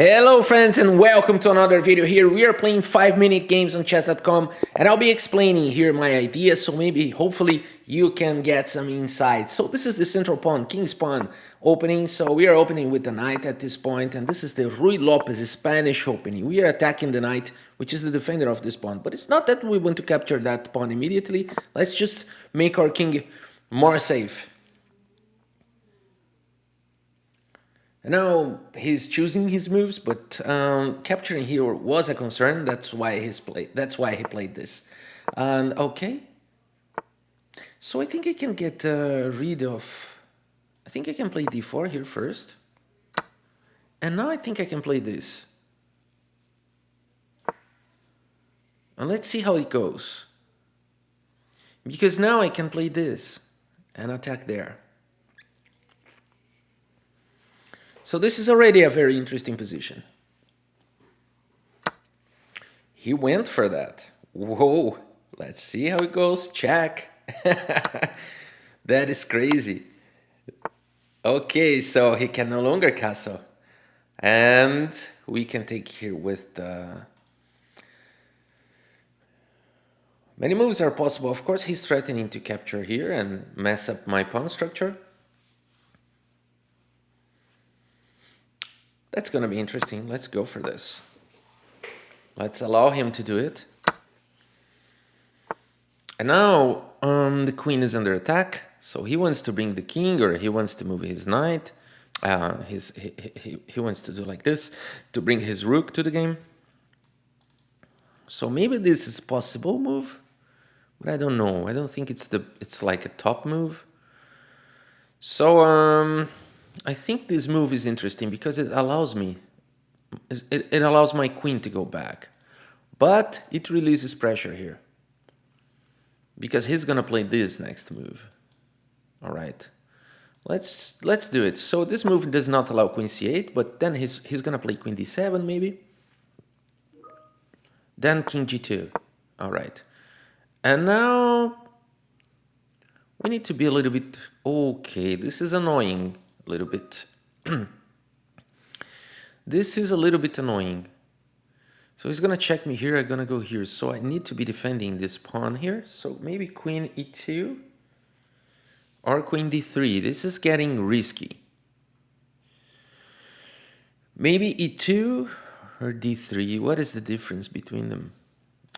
Hello friends and welcome to another video here. We are playing 5-minute games on chess.com and I'll be explaining here my ideas, so maybe hopefully you can get some insights. So this is the central pawn, king's pawn opening. So we are opening with the knight at this point, and this is the Rui Lopez Spanish opening. We are attacking the knight, which is the defender of this pawn, but it's not that we want to capture that pawn immediately. Let's just make our king more safe. And now he's choosing his moves, but capturing here was a concern. That's why he played this. And okay, so I think I can get rid of. I think I can play d4 here first, and now I think I can play this. And let's see how it goes. Because now I can play this and attack there. So this is already a very interesting position. He went for that. Whoa, let's see how it goes. Check. That is crazy. Okay, so he can no longer castle. And we can take here with the... Many moves are possible. Of course, he's threatening to capture here and mess up my pawn structure. That's going to be interesting. Let's go for this. Let's allow him to do it. And now the queen is under attack. So he wants to bring the king, or he wants to move his knight. He wants to do like this to bring his rook to the game. So maybe this is a possible move, but I don't know. I don't think it's like a top move. So I think this move is interesting because it allows me, it allows my queen to go back, but it releases pressure here because he's gonna play this next move. All right, let's do it. So this move does not allow queen c8, but then he's gonna play queen d7 maybe, then king g2. All right, and now we need to be a little bit okay. This is annoying. Little bit. This is a little bit annoying. So he's gonna check me here. I'm gonna go here. So I need to be defending this pawn here. So maybe queen e2 or queen d3. This is getting risky. Maybe e2 or d3. What is the difference between them?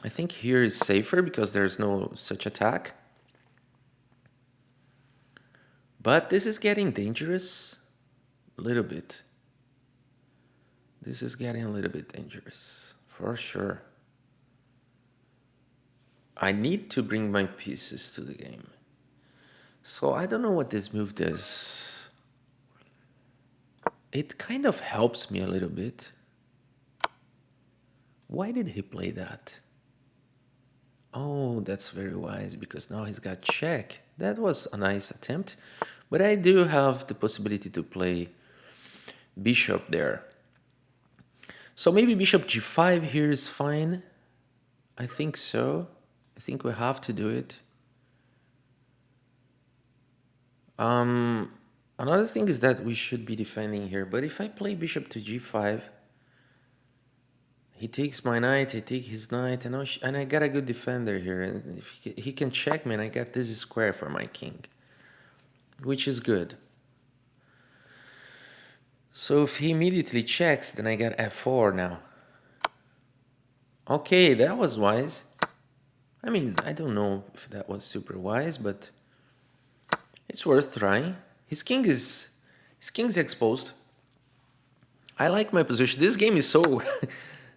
I think here is safer because there's no such attack. But this is getting dangerous a little bit. This is getting a little bit dangerous, for sure. I need to bring my pieces to the game. So I don't know what this move does. It kind of helps me a little bit. Why did he play that? Oh, that's very wise, because now he's got check. That was a nice attempt, but I do have the possibility to play bishop there. So maybe bishop g5 here is fine. I think so. I think we have to do it. Another thing is that we should be defending here, but if I play bishop to g5, he takes my knight, I take his knight, and I got a good defender here. And if he can check me, and I got this square for my king, which is good. So if he immediately checks, then I got f4 now. Okay, that was wise. I mean, I don't know if that was super wise, but it's worth trying. His king's exposed. I like my position. This game is so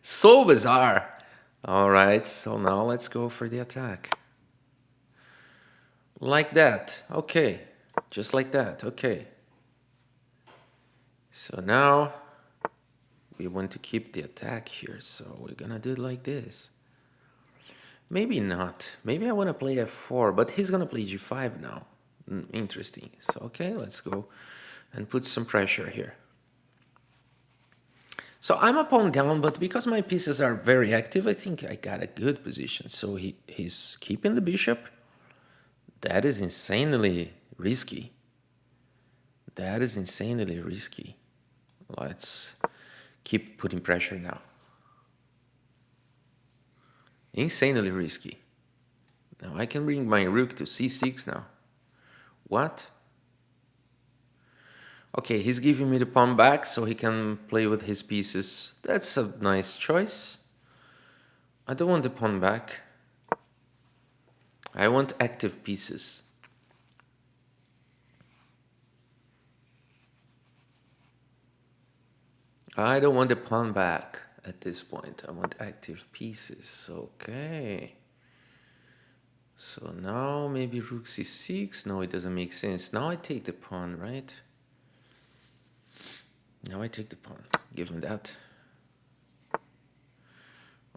so bizarre. All right, so now let's go for the attack. Like that. Okay, just like that. Okay. So now we want to keep the attack here, so we're gonna do it like this. Maybe not. Maybe I want to play f4, but he's gonna play g5 now. Interesting. So okay, let's go and put some pressure here. So I'm a pawn down, but because my pieces are very active, I think I got a good position. So he's keeping the bishop. That is insanely risky. That is insanely risky. Let's keep putting pressure now. Insanely risky. Now I can bring my rook to c6 now. What? Okay, he's giving me the pawn back so he can play with his pieces. That's a nice choice. I don't want the pawn back. I want active pieces. I don't want the pawn back at this point. I want active pieces. Okay. So now maybe rook c6. No, it doesn't make sense. Now I take the pawn, right? Now I take the pawn. Give him that.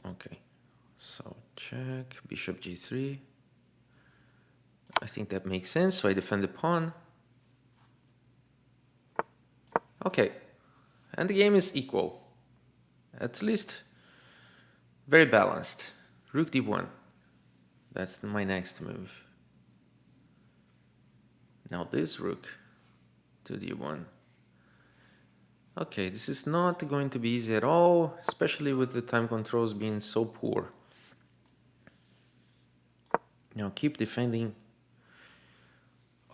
Okay. So check. Bishop g3. I think that makes sense. So I defend the pawn. Okay. And the game is equal. At least very balanced. Rook d1. That's my next move. Now this rook to d1. Okay, this is not going to be easy at all, especially with the time controls being so poor. Now keep defending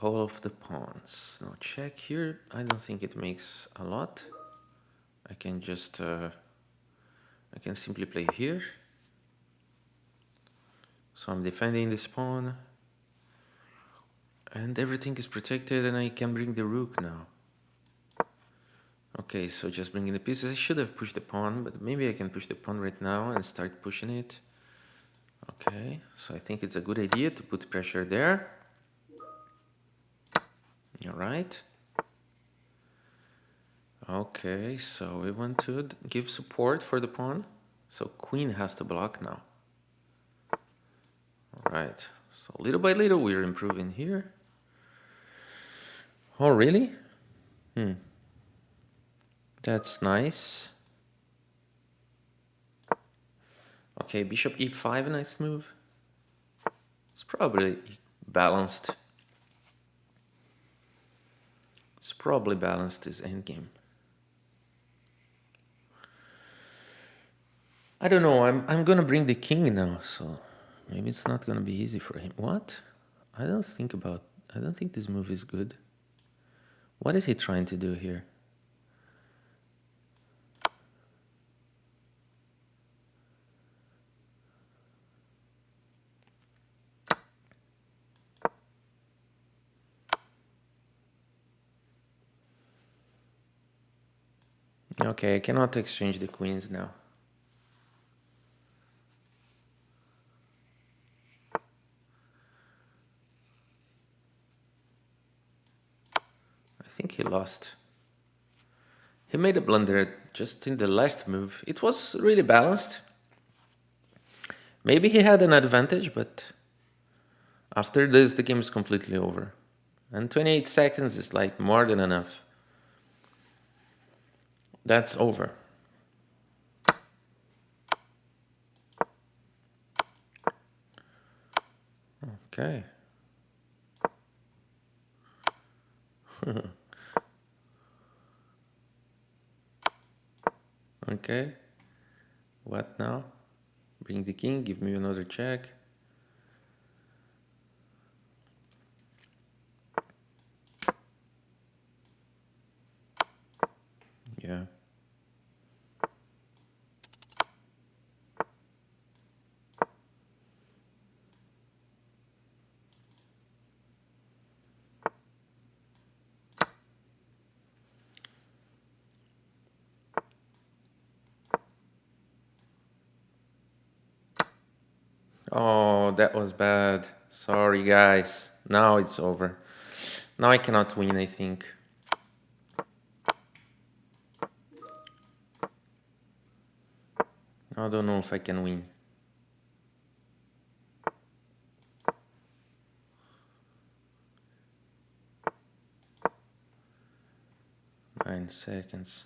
all of the pawns. Now check here. I don't think it makes a lot. I can just I can simply play here. So I'm defending this pawn. And everything is protected and I can bring the rook now. Okay, so just bringing the pieces. I should have pushed the pawn, but maybe I can push the pawn right now and start pushing it. Okay, so I think it's a good idea to put pressure there. All right. Okay, so we want to give support for the pawn. So queen has to block now. All right, so little by little we're improving here. Oh, really? That's nice. Okay, bishop e5 next move. It's probably balanced. It's probably balanced this endgame. I don't know, I'm gonna bring the king now, so maybe it's not gonna be easy for him. What? I don't think this move is good. What is he trying to do here? Okay, I cannot exchange the queens now. I think he lost. He made a blunder just in the last move. It was really balanced. Maybe he had an advantage, but after this, the game is completely over. And 28 seconds is like more than enough. That's over. Okay. Okay. What now? Bring the king, give me another check. Yeah. Oh, that was bad. Sorry, guys. Now it's over. Now I cannot win, I think. I don't know if I can win. 9 seconds.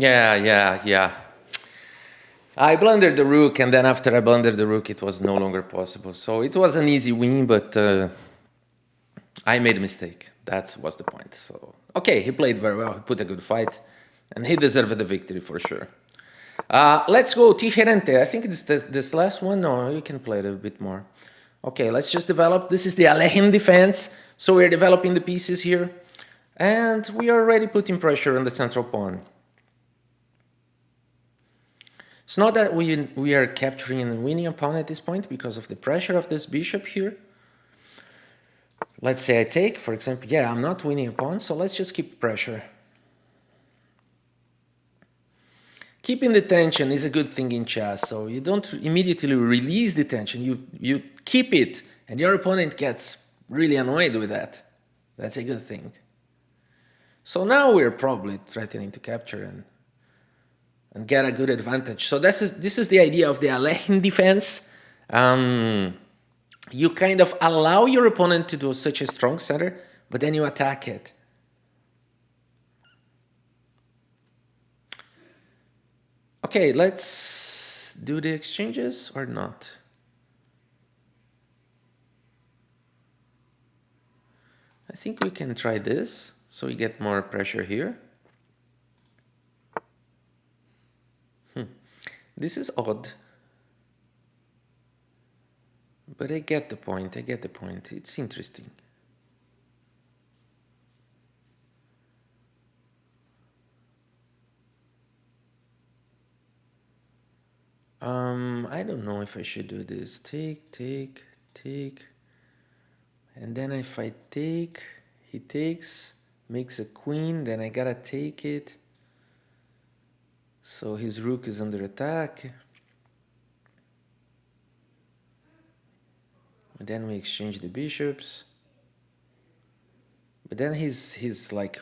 Yeah. I blundered the rook, and then after I blundered the rook, it was no longer possible. So it was an easy win, but I made a mistake. That was the point. So, okay, he played very well. He put a good fight, and he deserved the victory for sure. Let's go Tijerente. I think it's this last one. No, you can play it a bit more. Okay, let's just develop. This is the Alejen defense. So we're developing the pieces here. And we are already putting pressure on the central pawn. It's not that we are capturing and winning a pawn at this point because of the pressure of this bishop here. Let's say I take, for example, yeah, I'm not winning a pawn, so let's just keep pressure. Keeping the tension is a good thing in chess, so you don't immediately release the tension, you keep it, and your opponent gets really annoyed with that. That's a good thing. So now we're probably threatening to capture and get a good advantage. So this is the idea of the Alejen defense. You kind of allow your opponent to do such a strong center, but then you attack it. Okay, let's do the exchanges or not. I think we can try this, so we get more pressure here. This is odd. But I get the point, It's interesting. I don't know if I should do this. Take. And then if I take, he takes, makes a queen, then I gotta take it. So his rook is under attack. And then we exchange the bishops. But then he's like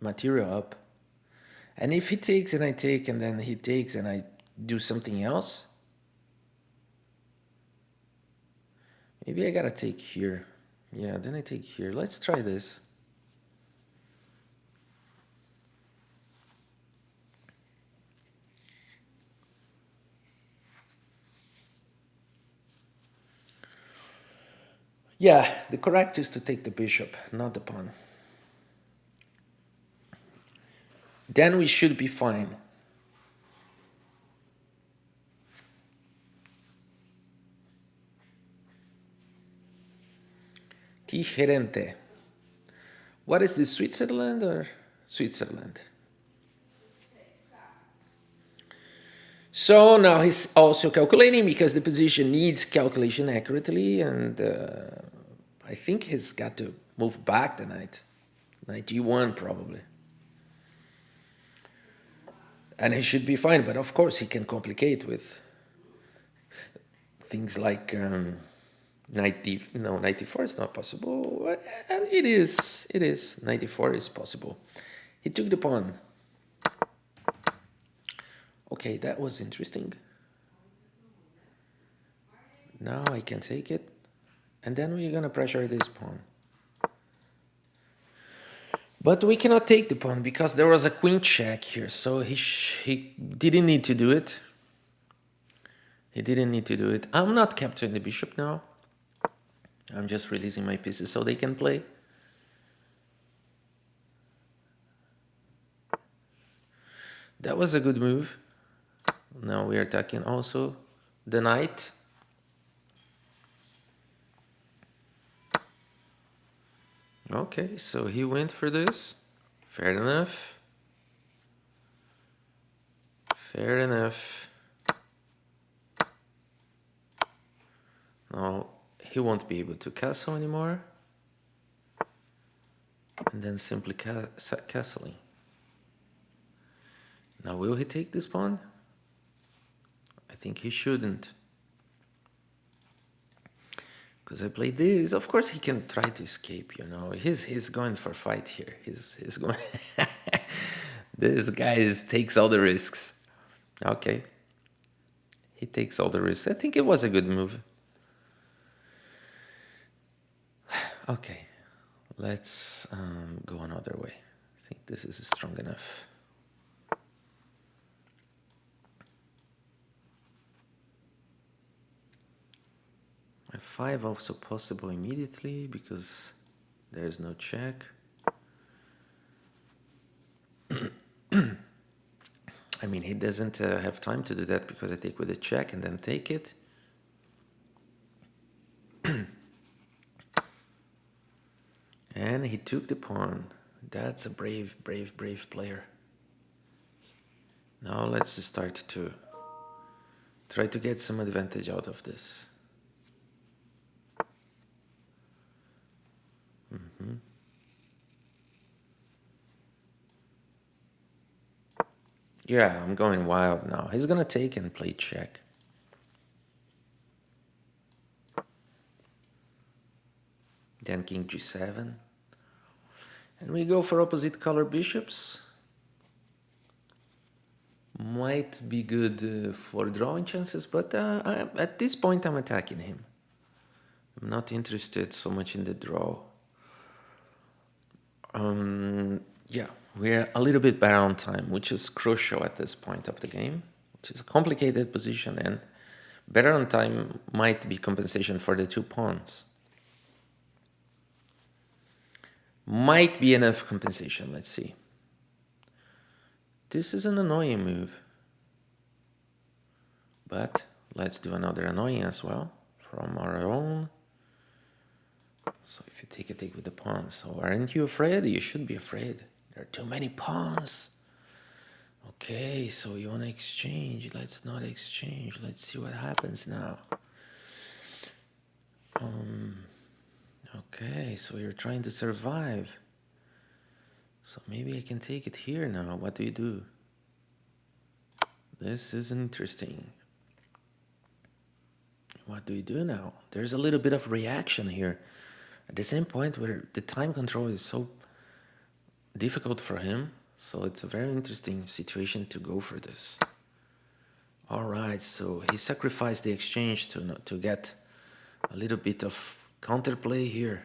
material up. And if he takes and I take, and then he takes and I do something else, maybe I gotta take here. Yeah, then I take here. Let's try this. Yeah, the correct is to take the bishop, not the pawn. Then we should be fine. Tijerente. What is this, Switzerland or Switzerland? So now he's also calculating because the position needs calculation accurately, and I think he's got to move back the knight. Knight e1 probably. And he should be fine, but of course he can complicate with things like knight e4 is not possible. It is. Knight e4 is possible. He took the pawn. Okay, that was interesting. Now I can take it. And then we're gonna pressure this pawn. But we cannot take the pawn because there was a queen check here. So he didn't need to do it. He didn't need to do it. I'm not capturing the bishop now. I'm just releasing my pieces so they can play. That was a good move. Now we are attacking also the knight. Okay, so he went for this. Fair enough. Fair enough. Now he won't be able to castle anymore. And then simply castling. Now will he take this pawn? I think he shouldn't. Because I played this, of course he can try to escape, you know. He's going for a fight here. He's going. This guy takes all the risks. Okay. He takes all the risks. I think it was a good move. Okay. Let's go another way. I think this is strong enough. f5 also possible immediately because there's no check. I mean, he doesn't have time to do that because I take with a check and then take it. And he took the pawn. That's a brave, brave, brave player. Now let's start to try to get some advantage out of this. Yeah, I'm going wild now. He's gonna take and play check. Then king g7. And we go for opposite color bishops. Might be good for drawing chances, but at this point I'm attacking him. I'm not interested so much in the draw. Yeah, we're a little bit better on time, which is crucial at this point of the game, which is a complicated position, and better on time might be compensation for the 2 pawns. Might be enough compensation, let's see. This is an annoying move. But let's do another annoying as well from our own. So if you take a take with the pawn, so aren't you afraid? You should be afraid. There are too many pawns. Okay, so you want to exchange. Let's not exchange. Let's see what happens now. Okay, so you're trying to survive. So maybe I can take it here now. What do you do? This is interesting. What do you do now? There's a little bit of reaction here. At the same point where the time control is so difficult for him, so it's a very interesting situation to go for this. Alright, so he sacrificed the exchange to get a little bit of counterplay here.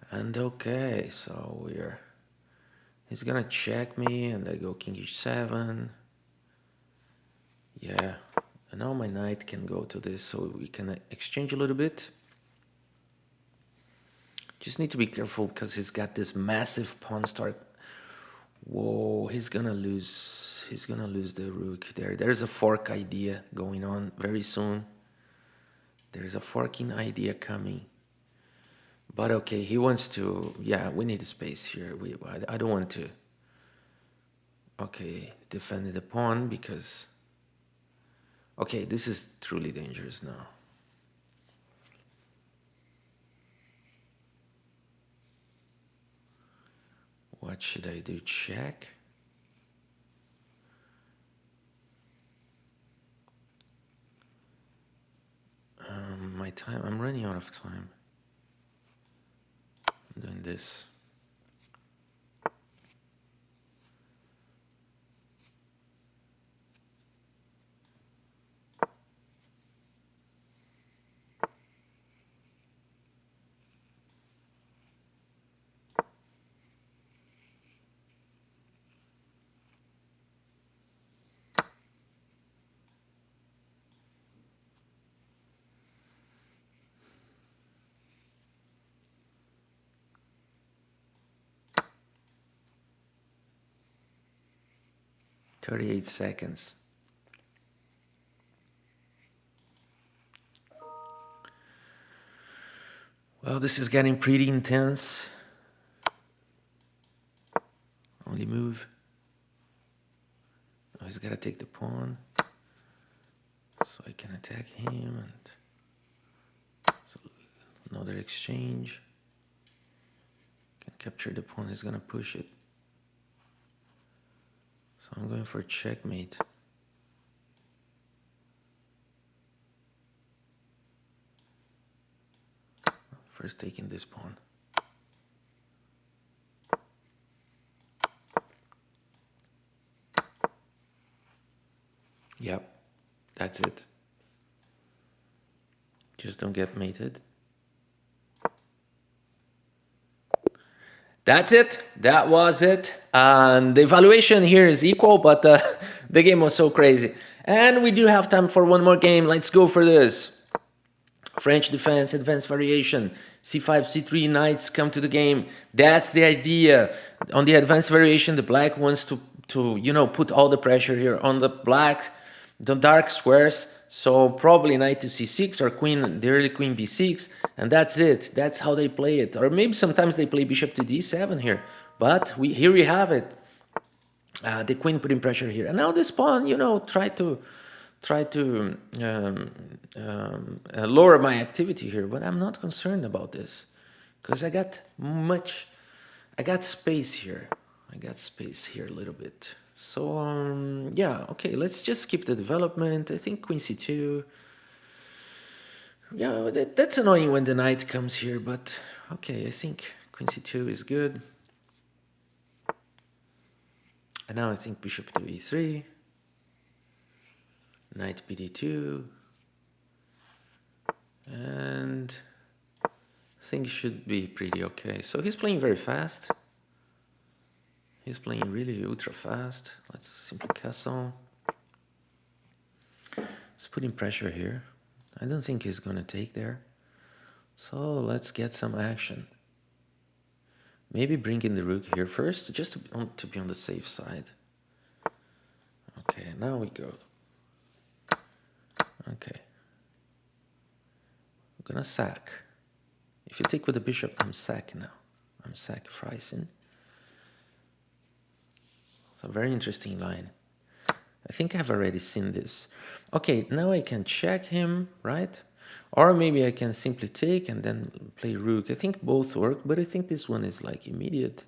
And okay, so he's gonna check me and I go king h7. Yeah, and now my knight can go to this, so we can exchange a little bit. Just need to be careful because he's got this massive pawn start. Whoa, he's gonna lose the rook there. There's a fork idea going on very soon. There's a forking idea coming. But okay, he wants to, yeah, we need a space here. I don't want to, okay, defend the pawn because, okay, this is truly dangerous now. What should I do? Check? My time, I'm running out of time. I'm doing this. "38 seconds. Well, this is getting pretty intense. Only move. Oh, he's gotta take the pawn. So I can attack him and so another exchange. Can capture the pawn, he's gonna push it. So I'm going for a checkmate. First taking this pawn. Yep, that's it. Just don't get mated. That's it. That was it. And the evaluation here is equal, but the game was so crazy. And we do have time for one more game. Let's go for this. French defense, advanced variation, c5, c3, knights come to the game. That's the idea. On the advanced variation, the black wants to put all the pressure here on the dark squares. So probably knight to c6 or queen, the early queen b6, and that's it. That's how they play it. Or maybe sometimes they play bishop to d7 here. But here we have it. The queen putting pressure here, and now this pawn, try to lower my activity here, but I'm not concerned about this because I got space here. I got space here a little bit. So yeah, okay, let's just keep the development. I think queen c2. Yeah, that's annoying when the knight comes here, but okay, I think queen c2 is good. And now I think bishop to e3. Knight bd2, and things should be pretty okay. So he's playing very fast. He's playing really ultra fast. Let's simply castle. He's putting pressure here. I don't think he's gonna take there. So let's get some action. Maybe bring in the rook here first, just to be on the safe side. Okay, now we go. Okay. I'm gonna sack. If you take with the bishop, I'm sacking now. I'm sacrificing. It's a very interesting line. I think I've already seen this. Okay, now I can check him, right? Or maybe I can simply take and then play rook. I think both work, but I think this one is like immediate.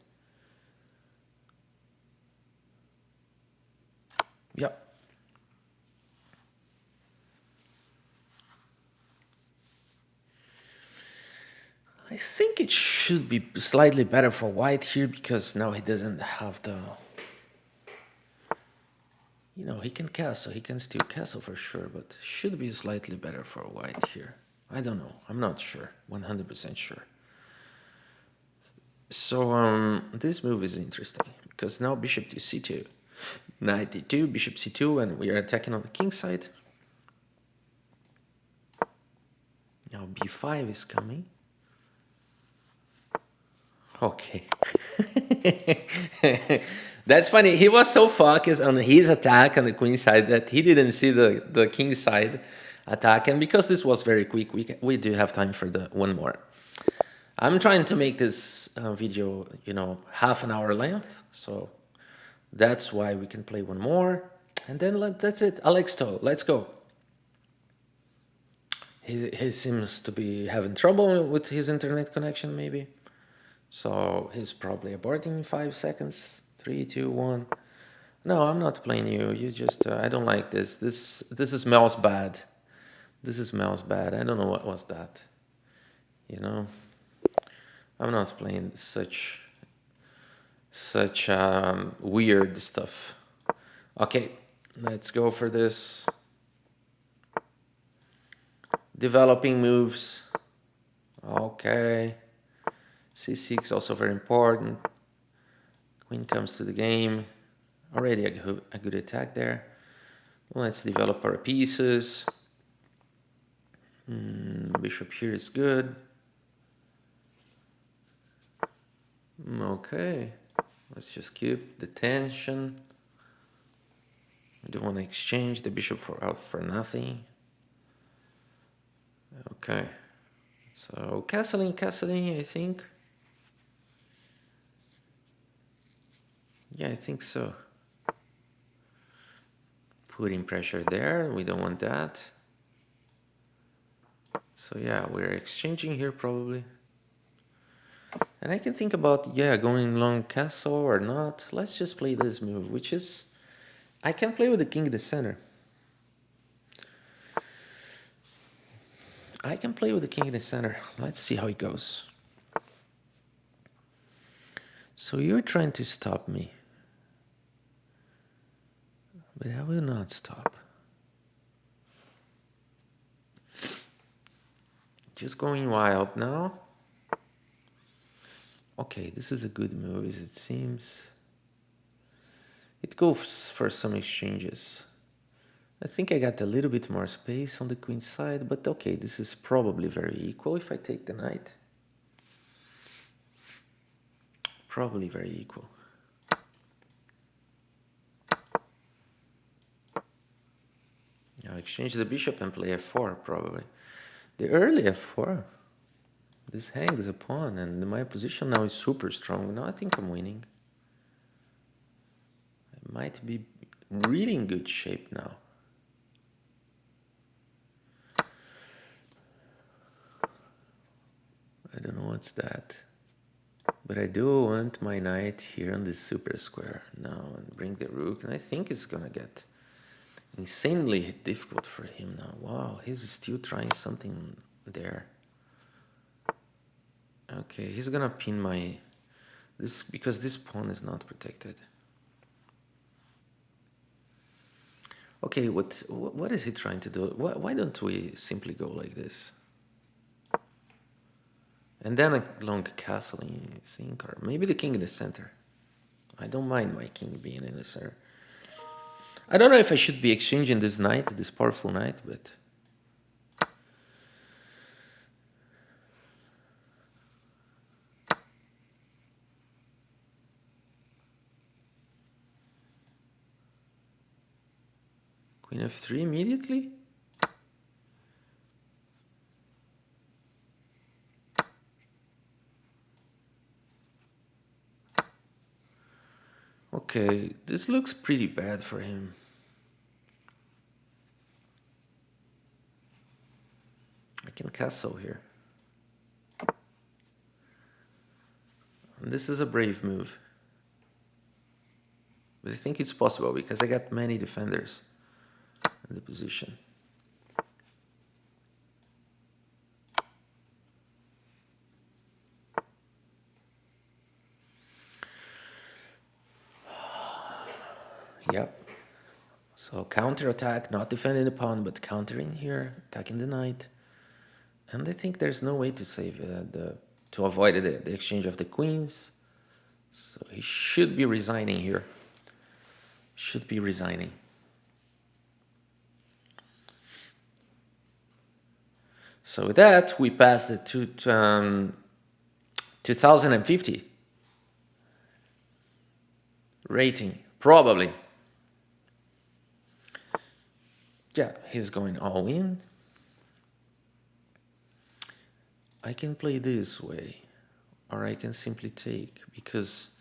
Yep. I think it should be slightly better for white here because now he doesn't have the... he can castle, he can still castle for sure, but should be slightly better for white here. I don't know, I'm not sure, 100% sure. So this move is interesting because now bishop to c2, knight d2, bishop c2, and we are attacking on the king side. Now b5 is coming. Okay. That's funny. He was so focused on his attack on the queen side that he didn't see the king side attack. And because this was very quick, we do have time for the one more. I'm trying to make this video, half an hour length. So that's why we can play one more. And then that's it. Alexto, let's go. He seems to be having trouble with his internet connection, maybe. So he's probably aborting in 5 seconds. 3, 2, 1. No, I'm not playing you. You just, I don't like this. This smells bad. This smells bad. I don't know what was that. I'm not playing such weird stuff. Okay, let's go for this. Developing moves. Okay. c6 also very important. Queen comes to the game. Already a good attack there. Let's develop our pieces. Bishop here is good. Okay. Let's just keep the tension. We don't want to exchange the bishop out for nothing. Okay. So castling, I think. Yeah, I think so. Putting pressure there, we don't want that. So yeah, we're exchanging here probably. And I can think about, going long castle or not. Let's just play this move, which is... I can play with the king in the center. I can play with the king in the center. Let's see how it goes. So you're trying to stop me. But I will not stop. Just going wild now. Okay, this is a good move, as it seems. It goes for some exchanges. I think I got a little bit more space on the queen side, but okay, this is probably very equal if I take the knight. Probably very equal. I'll exchange the bishop and play f4, probably. The early f4. This hangs a pawn, and my position now is super strong. Now I think I'm winning. I might be really in good shape now. I don't know what's that. But I do want my knight here on this super square now and bring the rook. And I think it's gonna get insanely difficult for him now. Wow, he's still trying something there. Okay, he's gonna pin my... this because this pawn is not protected. Okay, what is he trying to do? Why don't we simply go like this? And then a long castling, I think, or maybe the king in the center. I don't mind my king being in the center. I don't know if I should be exchanging this knight, this powerful knight, but... Queen f3 immediately? Okay, this looks pretty bad for him. I can castle here. And this is a brave move. But I think it's possible because I got many defenders in the position. Yep. So counter-attack, not defending the pawn, but countering here, attacking the knight. And I think there's no way to save to avoid the exchange of the queens. So he should be resigning here. Should be resigning. So with that, we passed it to 2050 rating, probably. Yeah, he's going all in. I can play this way, or I can simply take, because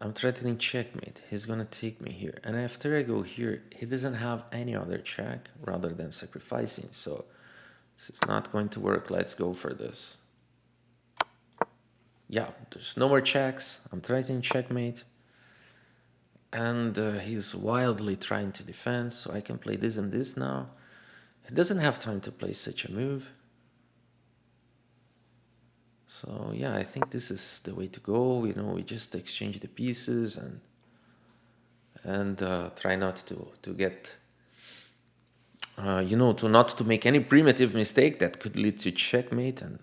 I'm threatening checkmate. He's gonna take me here. And after I go here, he doesn't have any other check rather than sacrificing. So this is not going to work. Let's go for this. Yeah, there's no more checks. I'm threatening checkmate. And he's wildly trying to defend, so I can play this and this now. He doesn't have time to play such a move. So yeah, I think this is the way to go. You know, we just exchange the pieces and try not to get, you know, not to make any primitive mistake that could lead to checkmate. And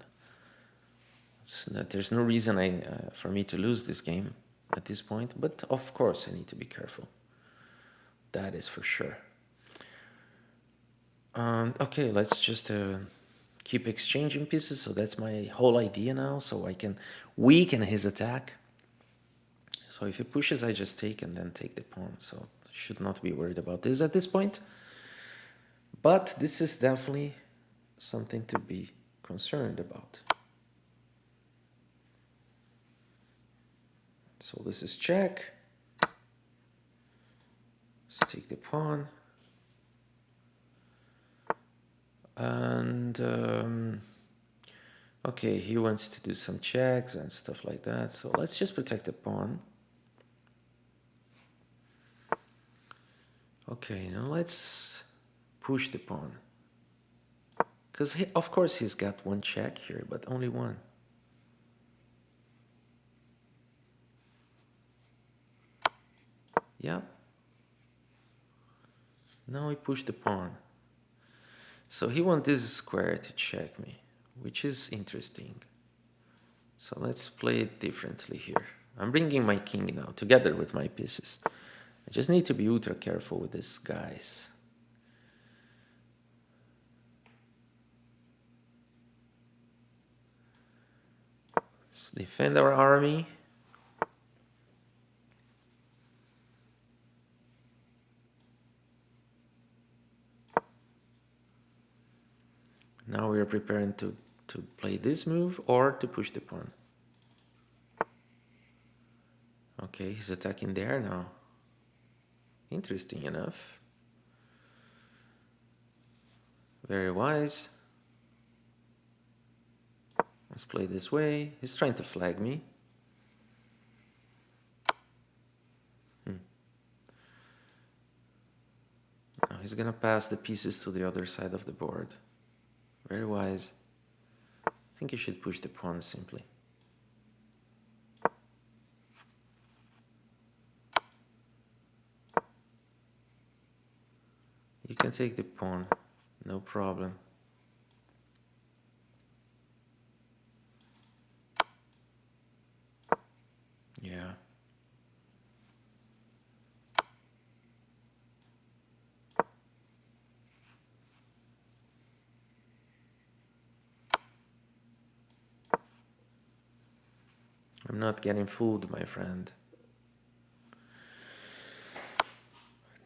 there's no reason for me to lose this game at this point. But of course, I need to be careful. That is for sure. Okay, let's just keep exchanging pieces. So that's my whole idea now. So I can weaken his attack. So if he pushes, I just take and then take the pawn. So I should not be worried about this at this point. But this is definitely something to be concerned about. So this is check. Let's take the pawn. And okay, he wants to do some checks and stuff like that. So let's just protect the pawn. Okay, now let's push the pawn. Because of course he's got one check here, but only one. Yeah. Now we push the pawn. So he wants this square to check me, which is interesting. So let's play it differently here. I'm bringing my king now, together with my pieces. I just need to be ultra careful with this, guys. Let's defend our army. Now we are preparing to play this move or to push the pawn. Okay, he's attacking there now. Interesting enough. Very wise. Let's play this way. He's trying to flag me. Now he's gonna pass the pieces to the other side of the board. Very wise. I think he should push the pawn simply. You can take the pawn, no problem. Yeah. I'm not getting fooled, my friend.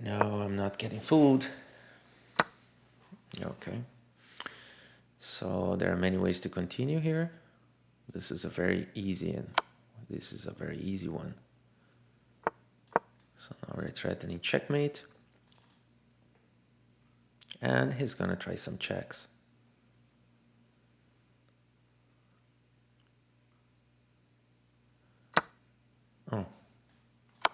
No, I'm not getting fooled. Okay. So there are many ways to continue here. This is a very easy and this is a very easy one. So now we're threatening checkmate. And he's gonna try some checks. Oh,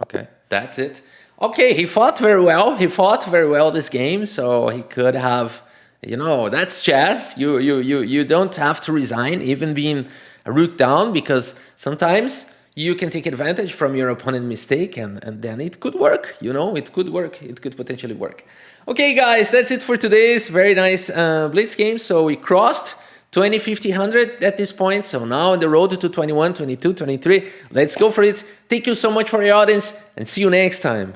okay, that's it. Okay, he fought very well. He fought very well this game, so he could have, you know, that's chess. You don't have to resign, even being a rook down, because sometimes you can take advantage from your opponent's mistake, and then it could work. You know, it could work. It could potentially work. Okay, guys, that's it for today's very nice Blitz game. So we crossed 20, 50, 100 at this point. So now on the road to 21, 22, 23. Let's go for it. Thank you so much for your audience and see you next time.